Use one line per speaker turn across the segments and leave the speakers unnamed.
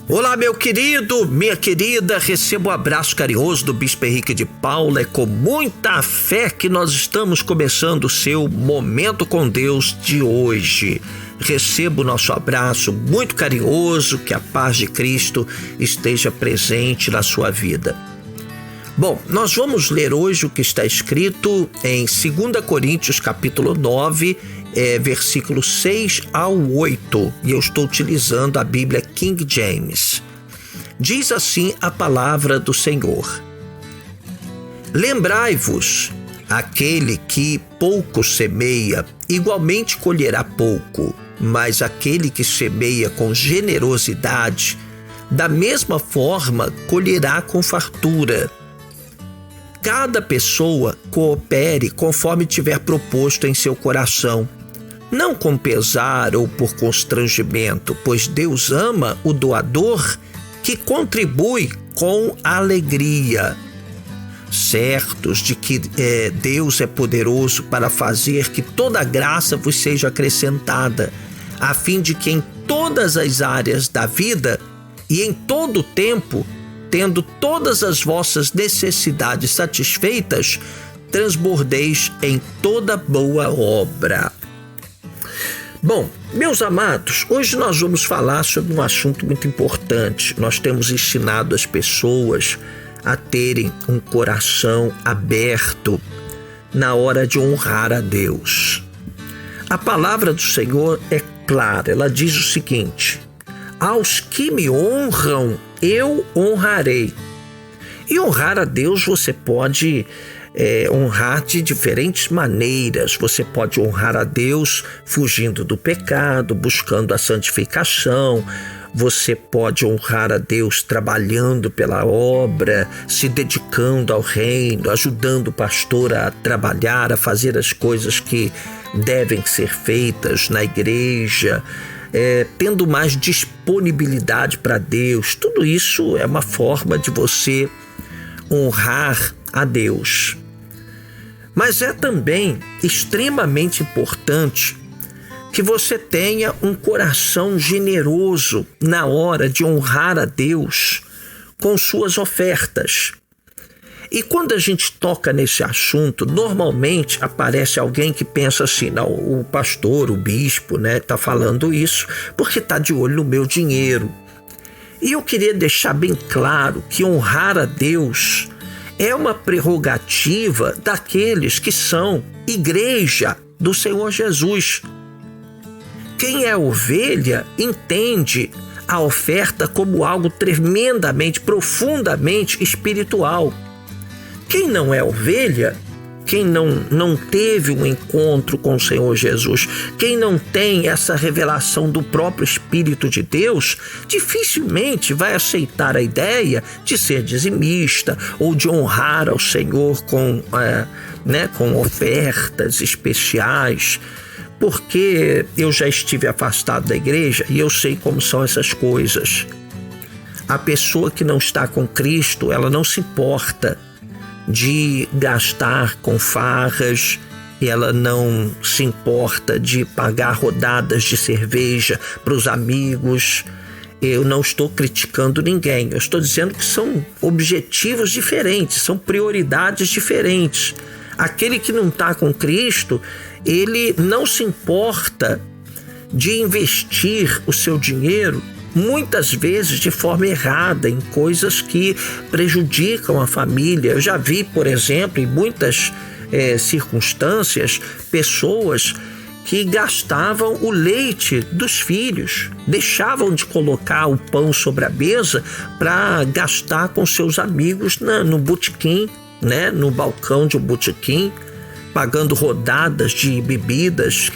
Olá, meu querido, minha querida, receba o abraço carinhoso do Bispo Henrique de Paula. É com muita fé que nós estamos começando o seu Momento com Deus de hoje. Receba o nosso abraço muito carinhoso, que a paz de Cristo esteja presente na sua vida. Bom, nós vamos ler hoje o que está escrito em 2 Coríntios capítulo 9, versículos 6 ao 8, e eu estou utilizando a Bíblia King James. Diz assim a palavra do Senhor: Lembrai-vos, aquele que pouco semeia, igualmente colherá pouco, mas aquele que semeia com generosidade, da mesma forma colherá com fartura. Cada pessoa coopere conforme tiver proposto em seu coração, não com pesar ou por constrangimento, pois Deus ama o doador que contribui com alegria. Certos de que Deus é poderoso para fazer que toda a graça vos seja acrescentada, a fim de que em todas as áreas da vida e em todo o tempo, tendo todas as vossas necessidades satisfeitas, transbordeis em toda boa obra. Bom, meus amados, hoje nós vamos falar sobre um assunto muito importante. Nós temos ensinado as pessoas a terem um coração aberto na hora de honrar a Deus. A palavra do Senhor é clara, ela diz o seguinte: aos que me honram, eu honrarei. E honrar a Deus você pode honrar de diferentes maneiras. Você pode honrar a Deus fugindo do pecado, buscando a santificação. Você pode honrar a Deus trabalhando pela obra, se dedicando ao reino, ajudando o pastor a trabalhar, a fazer as coisas que devem ser feitas na igreja, tendo mais disponibilidade para Deus. Tudo isso é uma forma de você honrar a Deus. Mas é também extremamente importante que você tenha um coração generoso na hora de honrar a Deus com suas ofertas. E quando a gente toca nesse assunto, normalmente aparece alguém que pensa assim: não, o pastor, o bispo, tá falando isso porque tá de olho no meu dinheiro. E eu queria deixar bem claro que honrar a Deus é uma prerrogativa daqueles que são igreja do Senhor Jesus. Quem é ovelha entende a oferta como algo tremendamente, profundamente espiritual. Quem não é ovelha, quem não teve um encontro com o Senhor Jesus, quem não tem essa revelação do próprio Espírito de Deus, dificilmente vai aceitar a ideia de ser dizimista ou de honrar ao Senhor com ofertas especiais. Porque eu já estive afastado da igreja e eu sei como são essas coisas. A pessoa que não está com Cristo, ela não se importa de gastar com farras, ela não se importa de pagar rodadas de cerveja para os amigos. Eu não estou criticando ninguém, eu estou dizendo que são objetivos diferentes, são prioridades diferentes. Aquele que não está com Cristo, ele não se importa de investir o seu dinheiro, muitas vezes de forma errada, em coisas que prejudicam a família. Eu já vi, por exemplo, em muitas circunstâncias, pessoas que gastavam o leite dos filhos, deixavam de colocar o pão sobre a mesa para gastar com seus amigos no botequim, no balcão de um botequim, pagando rodadas de bebidas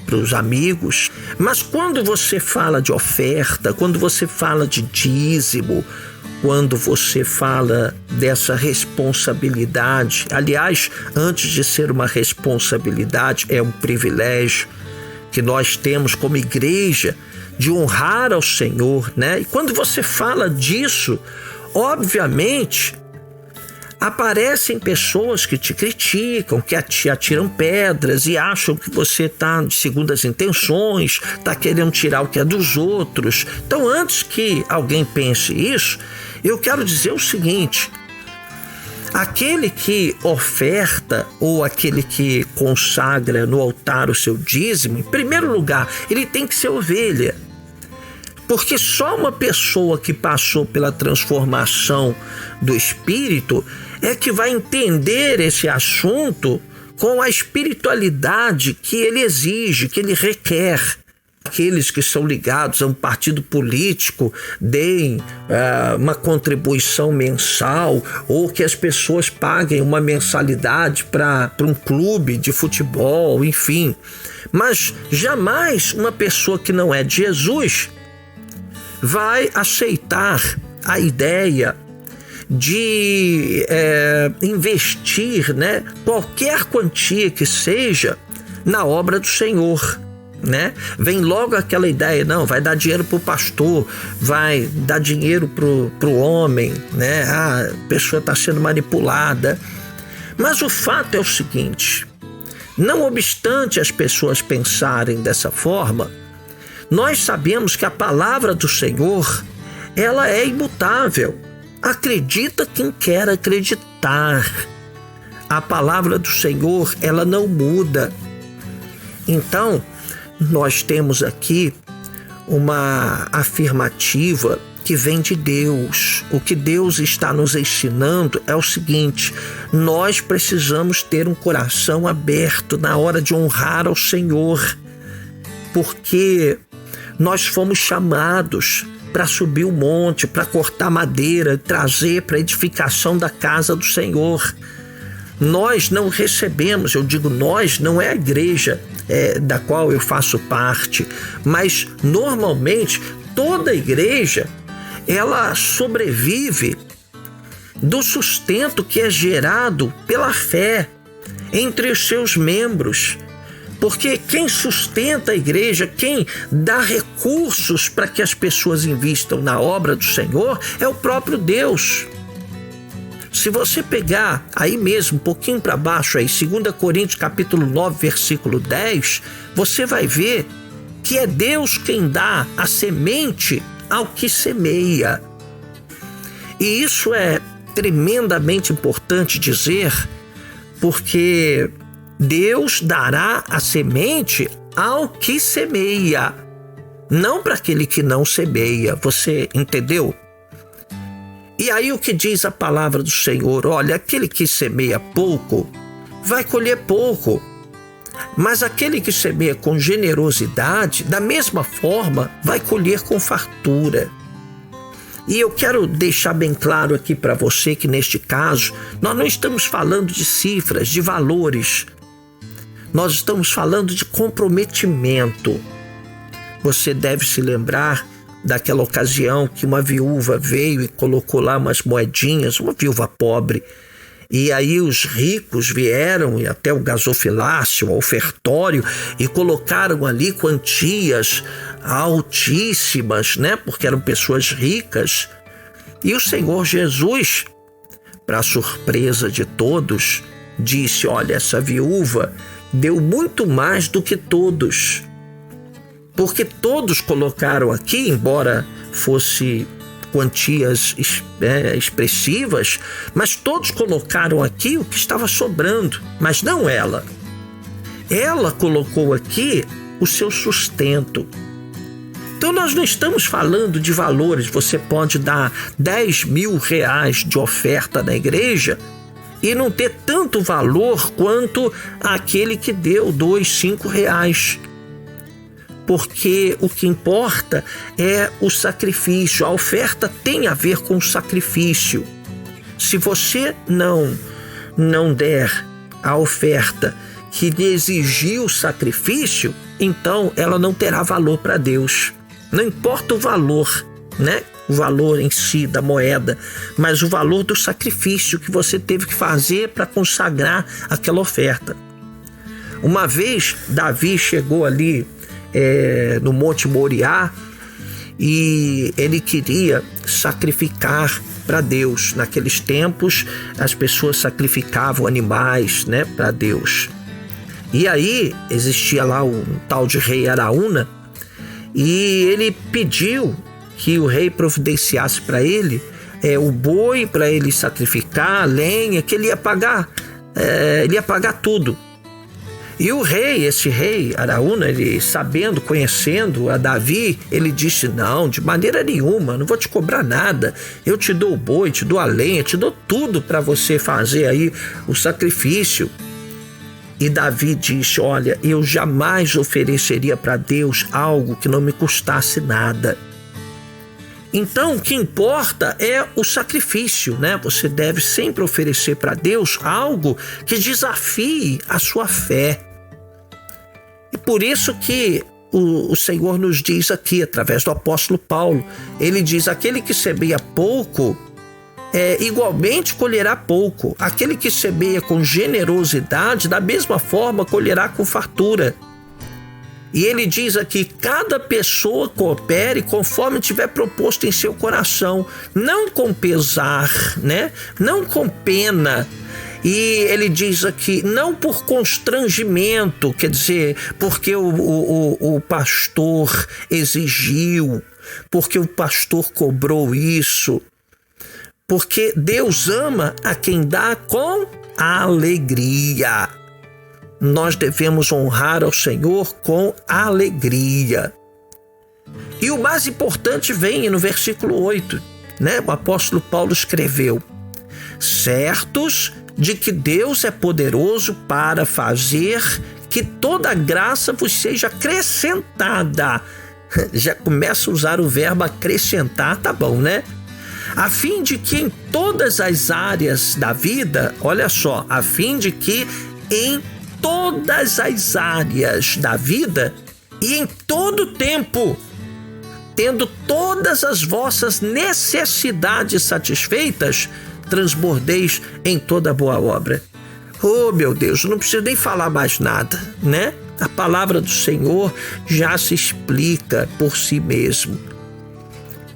para os amigos. Mas quando você fala de oferta, quando você fala de dízimo, quando você fala dessa responsabilidade, aliás, antes de ser uma responsabilidade, é um privilégio que nós temos como igreja de honrar ao Senhor, E quando você fala disso, obviamente, aparecem pessoas que te criticam, que te atiram pedras e acham que você está de segundas intenções, está querendo tirar o que é dos outros. Então, antes que alguém pense isso, eu quero dizer o seguinte: aquele que oferta ou aquele que consagra no altar o seu dízimo, em primeiro lugar, ele tem que ser ovelha. Porque só uma pessoa que passou pela transformação do espírito é que vai entender esse assunto com a espiritualidade que ele exige, que ele requer. Aqueles que são ligados a um partido político deem uma contribuição mensal, ou que as pessoas paguem uma mensalidade para um clube de futebol, enfim. Mas jamais uma pessoa que não é de Jesus vai aceitar a ideia de investir, né, qualquer quantia que seja na obra do Senhor, né? Vem logo aquela ideia: não, vai dar dinheiro para o pastor, vai dar dinheiro para o homem, né? A pessoa está sendo manipulada. Mas o fato é o seguinte: não obstante as pessoas pensarem dessa forma, nós sabemos que a palavra do Senhor, ela é imutável. Acredita quem quer acreditar. A palavra do Senhor, ela não muda. Então, nós temos aqui uma afirmativa que vem de Deus. O que Deus está nos ensinando é o seguinte: nós precisamos ter um coração aberto na hora de honrar ao Senhor, porque nós fomos chamados para subir o monte, para cortar madeira, trazer para a edificação da casa do Senhor. Nós não recebemos, eu digo nós, não é a igreja da qual eu faço parte, mas normalmente toda igreja, ela sobrevive do sustento que é gerado pela fé entre os seus membros. Porque quem sustenta a igreja, quem dá recursos para que as pessoas invistam na obra do Senhor, é o próprio Deus. Se você pegar aí mesmo, um pouquinho para baixo, aí, 2 Coríntios capítulo 9, versículo 10, você vai ver que é Deus quem dá a semente ao que semeia. E isso é tremendamente importante dizer, porque Deus dará a semente ao que semeia, não para aquele que não semeia. Você entendeu? E aí o que diz a palavra do Senhor? Olha, aquele que semeia pouco vai colher pouco, mas aquele que semeia com generosidade, da mesma forma, vai colher com fartura. E eu quero deixar bem claro aqui para você que neste caso, nós não estamos falando de cifras, de valores. Nós estamos falando de comprometimento. Você deve se lembrar daquela ocasião que uma viúva veio e colocou lá umas moedinhas, uma viúva pobre. E aí os ricos vieram até o gasofilácio, o ofertório, e colocaram ali quantias altíssimas, né? Porque eram pessoas ricas. E o Senhor Jesus, para surpresa de todos, disse: olha, essa viúva deu muito mais do que todos. Porque todos colocaram aqui, embora fosse quantias expressivas, mas todos colocaram aqui o que estava sobrando, mas não ela. Ela colocou aqui o seu sustento. Então nós não estamos falando de valores. Você pode dar 10 mil reais de oferta na igreja e não ter tanto valor quanto aquele que deu 2, 5 reais. Porque o que importa é o sacrifício. A oferta tem a ver com o sacrifício. Se você não der a oferta que lhe exigiu o sacrifício, então ela não terá valor para Deus. Não importa o valor, né? O valor em si da moeda, mas o valor do sacrifício que você teve que fazer para consagrar aquela oferta. Uma vez, Davi chegou ali no Monte Moriá e ele queria sacrificar para Deus. Naqueles tempos, as pessoas sacrificavam animais, né, para Deus. E aí existia lá um tal de rei Araúna, e ele pediu que o rei providenciasse para ele o boi para ele sacrificar, a lenha, que ele ia pagar tudo. E o rei, esse rei Araúna, ele sabendo, conhecendo a Davi, ele disse: não, de maneira nenhuma, não vou te cobrar nada. Eu te dou o boi, te dou a lenha, te dou tudo para você fazer aí o sacrifício. E Davi disse: olha, eu jamais ofereceria para Deus algo que não me custasse nada. Então, o que importa é o sacrifício, né? Você deve sempre oferecer para Deus algo que desafie a sua fé. E por isso que o Senhor nos diz aqui, através do apóstolo Paulo, ele diz: aquele que semeia pouco, igualmente colherá pouco. Aquele que semeia com generosidade, da mesma forma colherá com fartura. E ele diz aqui: cada pessoa coopere conforme tiver proposto em seu coração, não com pesar, né? Não com pena. E ele diz aqui: não por constrangimento, quer dizer, porque o pastor exigiu, porque o pastor cobrou isso. Porque Deus ama a quem dá com alegria. Nós devemos honrar ao Senhor com alegria. E o mais importante vem no versículo 8, né? O apóstolo Paulo escreveu: certos de que Deus é poderoso para fazer que toda graça vos seja acrescentada. Já começa a usar o verbo acrescentar, tá bom, né? A fim de que em todas as áreas da vida, olha só, a fim de que em todas as áreas da vida e em todo tempo, tendo todas as vossas necessidades satisfeitas, transbordeis em toda boa obra. Oh, meu Deus, não preciso nem falar mais nada, né? A palavra do Senhor já se explica por si mesmo.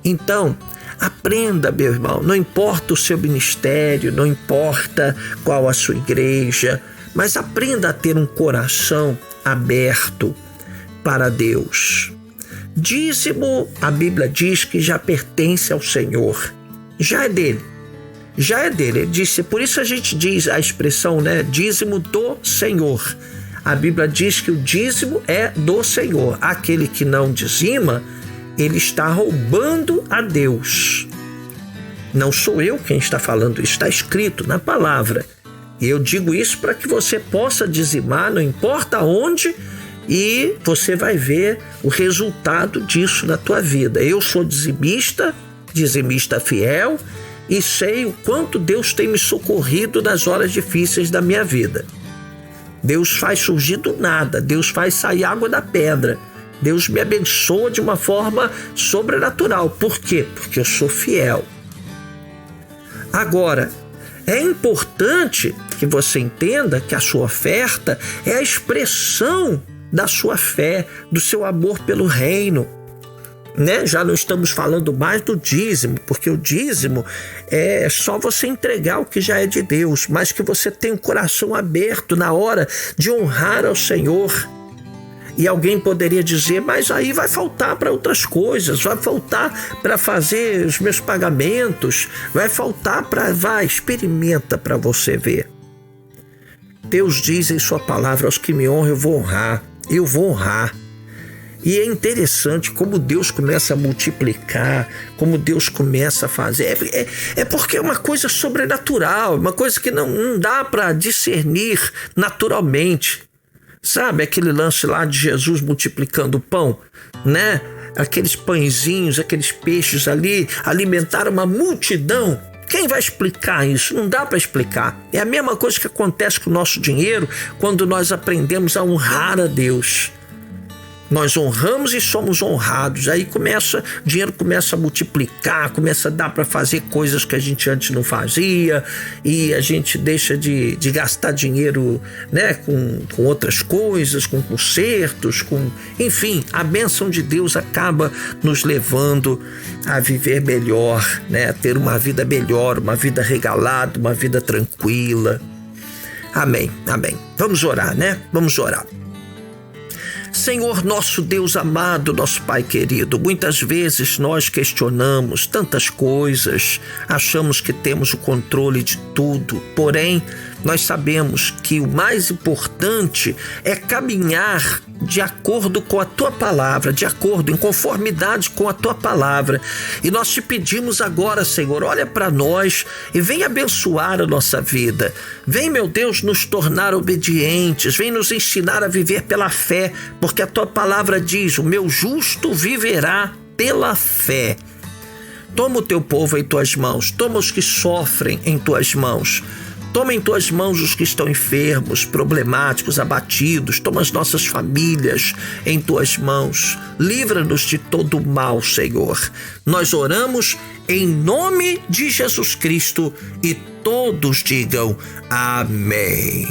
Então, aprenda, meu irmão, não importa o seu ministério, não importa qual a sua igreja, mas aprenda a ter um coração aberto para Deus. Dízimo, a Bíblia diz que já pertence ao Senhor, já é dele. Ele disse, por isso a gente diz a expressão, né, dízimo do Senhor. A Bíblia diz que o dízimo é do Senhor. Aquele que não dizima, ele está roubando a Deus. Não sou eu quem está falando, está escrito na palavra. E eu digo isso para que você possa dizimar, não importa onde, e você vai ver o resultado disso na tua vida. Eu sou dizimista fiel, e sei o quanto Deus tem me socorrido nas horas difíceis da minha vida. Deus faz surgir do nada, Deus faz sair água da pedra. Deus me abençoa de uma forma sobrenatural. Por quê? Porque eu sou fiel. Agora, é importante que você entenda que a sua oferta é a expressão da sua fé, do seu amor pelo reino, né? Já não estamos falando mais do dízimo, porque o dízimo é só você entregar o que já é de Deus, mas que você tenha o coração aberto na hora de honrar ao Senhor. E alguém poderia dizer, mas aí vai faltar para outras coisas, vai faltar para fazer os meus pagamentos, vai faltar para... experimenta para você ver. Deus diz em sua palavra, aos que me honram eu vou honrar. E é interessante como Deus começa a multiplicar, como Deus começa a fazer. É porque é uma coisa sobrenatural, uma coisa que não dá para discernir naturalmente. Sabe aquele lance lá de Jesus multiplicando o pão, né? Aqueles pãezinhos, aqueles peixes ali, alimentaram uma multidão. Quem vai explicar isso? Não dá para explicar. É a mesma coisa que acontece com o nosso dinheiro quando nós aprendemos a honrar a Deus. Nós honramos e somos honrados. Aí o dinheiro começa a multiplicar, começa a dar para fazer coisas que a gente antes não fazia, e a gente deixa de gastar dinheiro, né, com outras coisas, com concertos, enfim, a bênção de Deus acaba nos levando a viver melhor, né, a ter uma vida melhor, uma vida regalada, uma vida tranquila. Amém, amém. Vamos orar, né? Vamos orar. Senhor, nosso Deus amado, nosso Pai querido, muitas vezes nós questionamos tantas coisas, achamos que temos o controle de tudo, porém, nós sabemos que o mais importante é caminhar de acordo com a Tua palavra, em conformidade com a Tua palavra. E nós te pedimos agora, Senhor, olha para nós e vem abençoar a nossa vida. Vem, meu Deus, nos tornar obedientes, vem nos ensinar a viver pela fé, porque a Tua palavra diz: o meu justo viverá pela fé. Toma o Teu povo em Tuas mãos, toma os que sofrem em Tuas mãos. Toma em Tuas mãos os que estão enfermos, problemáticos, abatidos. Toma as nossas famílias em Tuas mãos. Livra-nos de todo o mal, Senhor. Nós oramos em nome de Jesus Cristo e todos digam amém.